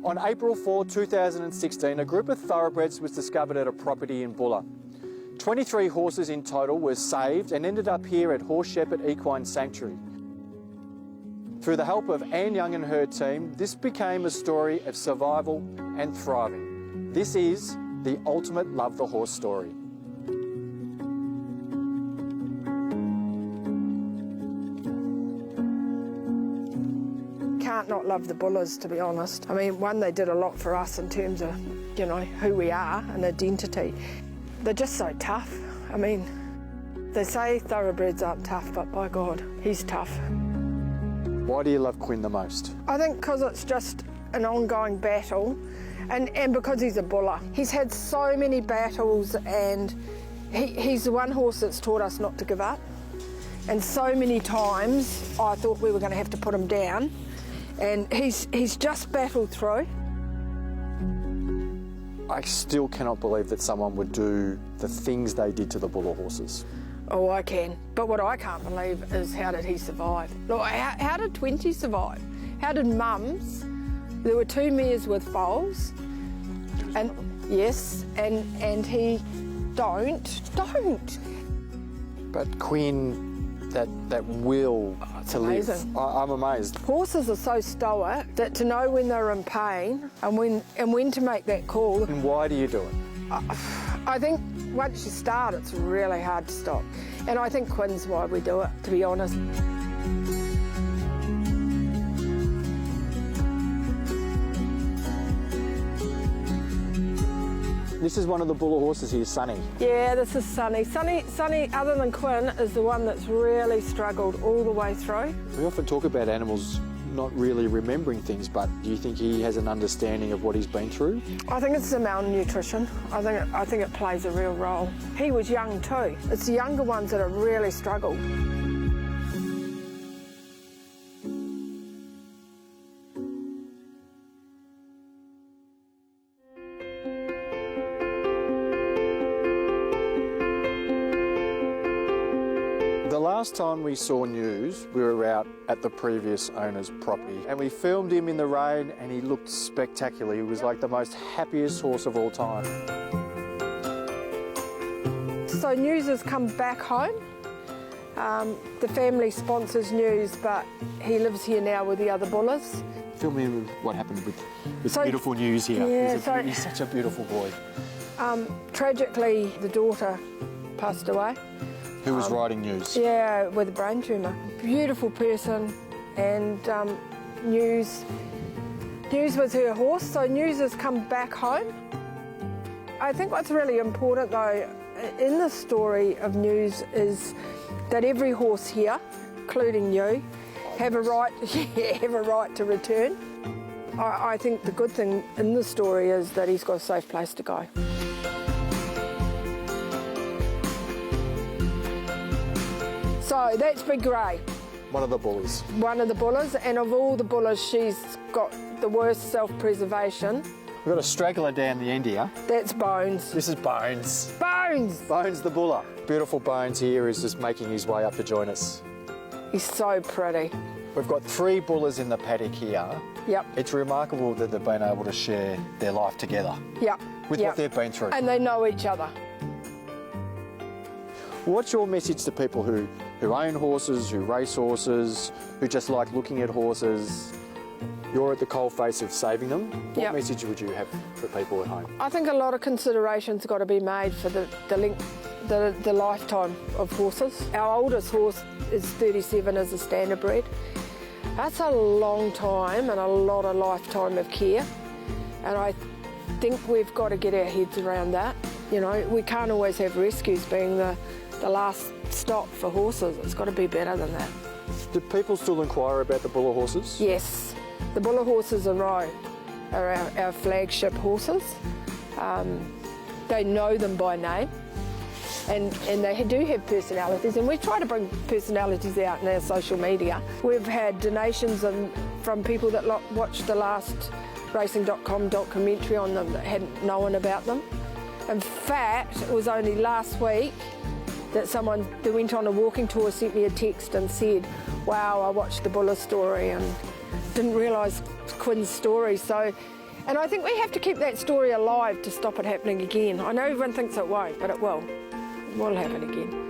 On April 4, 2016, a group of thoroughbreds was discovered at a property in Bulla. 23 horses in total were saved and ended up here at Horse Shepherd Equine Sanctuary. Through the help of Anne Young and her team, this became a story of survival and thriving. This is the ultimate love the horse story. Can't not love the Bullas, to be honest. I mean, one, they did a lot for us in terms of, you know, who we are and identity. They're just so tough. I mean, they say thoroughbreds aren't tough, but by God, he's tough. Why do you love Quinn the most? I think because it's just an ongoing battle, and because he's a Bulla. He's had so many battles, and he's the one horse that's taught us not to give up. And so many times I thought we were going to have to put him down, and he's just battled through. I still cannot believe that someone would do the things they did to the Bulla horses. Oh, I can. But what I can't believe is, how did he survive? Look, how did 20 survive? How did mums? There were 2 mares with foals. And yes, and he don't. But Quinn, that will to amazing. live, I'm amazed. Horses are so stoic that to know when they're in pain and when to make that call. And why do you do it? I think once you start, it's really hard to stop. And I think Quinn's why we do it, to be honest. This is one of the Bulla horses here, Sunny. Yeah, this is Sunny. Sunny, other than Quinn, is the one that's really struggled all the way through. We often talk about animals not really remembering things, but do you think he has an understanding of what he's been through? I think it's the malnutrition. I think it plays a real role. He was young too. It's the younger ones that have really struggled. The last time we saw News, we were out at the previous owner's property and we filmed him in the rain and he looked spectacular. He was like the most happiest horse of all time. So News has come back home. The family sponsors News, but he lives here now with the other Bullas. Fill me in with what happened with beautiful News here. Yeah, he's such a beautiful boy. Tragically, the daughter passed away. Who was riding News? Yeah, with a brain tumour. Beautiful person, and News was her horse, so News has come back home. I think what's really important though in the story of News is that every horse here, including you, have a right to return. I think the good thing in the story is that he's got a safe place to go. So that's Big Grey. One of the Bullas. One of the Bullas, and of all the Bullas, she's got the worst self-preservation. We've got a straggler down the end here. That's Bones. This is Bones. Bones! Bones the Bulla. Beautiful Bones here is just making his way up to join us. He's so pretty. We've got 3 Bullas in the paddock here. Yep. It's remarkable that they've been able to share their life together. Yep. With what they've been through. And they know each other. What's your message to people who own horses, who race horses, who just like looking at horses? You're at the coalface of saving them. What message would you have for people at home? I think a lot of consideration's got to be made for the lifetime of horses. Our oldest horse is 37 as a standardbred. That's a long time and a lot of lifetime of care. And I think we've got to get our heads around that. You know, we can't always have rescues being the last stop for horses. It's got to be better than that. Do people still inquire about the Bulla horses? Yes. The Bulla horses are our flagship horses. They know them by name, and they do have personalities, and we try to bring personalities out in our social media. We've had donations from people that watched the last Racing.com documentary on them that hadn't known about them. In fact, it was only last week that someone that went on a walking tour sent me a text and said, wow, I watched the Bulla story and didn't realise Quinn's story. So, and I think we have to keep that story alive to stop it happening again. I know everyone thinks it won't, but it will. It will happen again.